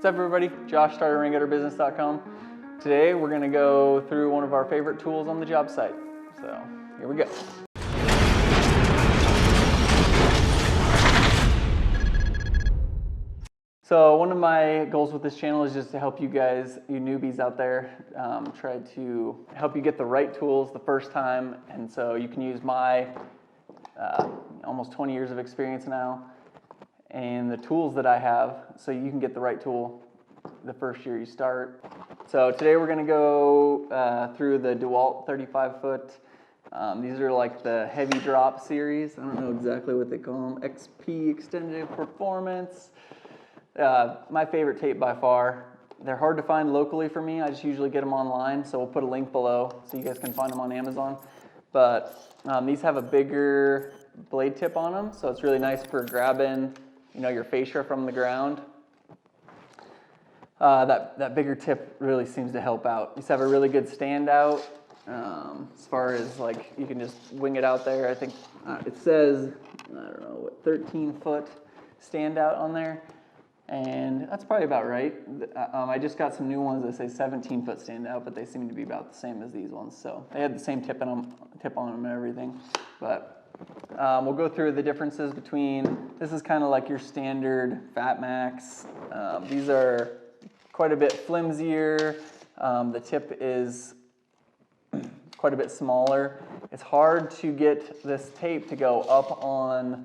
What's up everybody? Josh, StarterRainGutterBusiness.com. Today we're gonna go through one of our favorite tools on the job site. So here we go. So one of my goals with this channel is just to help you guys, you newbies out there, try to help you get the right tools the first time. And so you can use my almost 20 years of experience now and the tools that I have so you can get the right tool the first year you start. So today we're going to go through the DeWalt 35 foot. These are like the heavy drop series. I don't know exactly what they call them. XP Extended Performance. My favorite tape by far. They're hard to find locally for me. I just usually get them online, so we'll put a link below so you guys can find them on Amazon. But these have a bigger blade tip on them, so it's really nice for grabbing, your fascia from the ground. That bigger tip really seems to help out. These have a really good standout as far as like you can just wing it out there. I think it says, I don't know, what, 13 foot standout on there. And that's probably about right. I just got some new ones that say 17 foot standout, but they seem to be about the same as these ones. So they had the same tip on them and everything. But we'll go through the differences between, this is kind of like your standard Fatmax. These are quite a bit flimsier. The tip is quite a bit smaller. It's hard to get this tape to go up on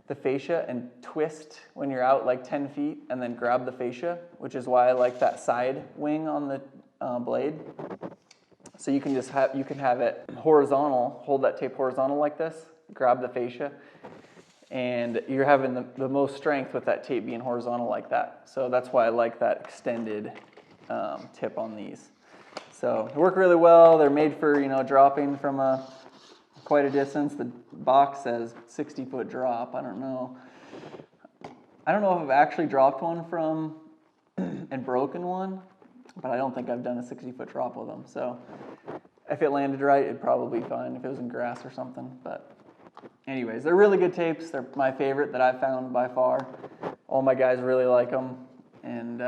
the fascia and twist when you're out like 10 feet and then grab the fascia, which is why I like that side wing on the blade. So you can just have it horizontal, hold that tape horizontal like this, grab the fascia, and you're having the most strength with that tape being horizontal like that. So that's why I like that extended tip on these. So they work really well. They're made for dropping from quite a distance. The box says 60 foot drop. I don't know if I've actually dropped one from and broken one, but I don't think I've done a 60 foot drop with them. So if it landed right, it'd probably be fine if it was in grass or something. But anyways, they're really good tapes. They're my favorite that I've found by far. All my guys really like them, and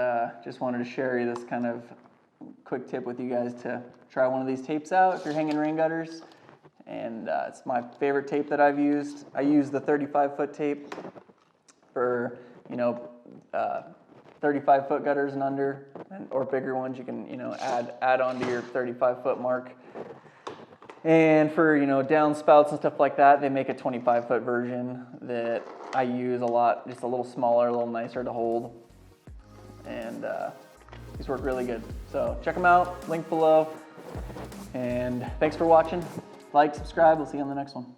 just wanted to share this kind of quick tip with you guys to try one of these tapes out if you're hanging rain gutters. And it's my favorite tape that I've used. I use the 35 foot tape for 35 foot gutters and under, or bigger ones. You can add onto your 35 foot mark. And for downspouts and stuff like that, they make a 25 foot version that I use a lot, just a little smaller, a little nicer to hold. And these work really good. So check them out, link below. And thanks for watching. Like, subscribe, we'll see you on the next one.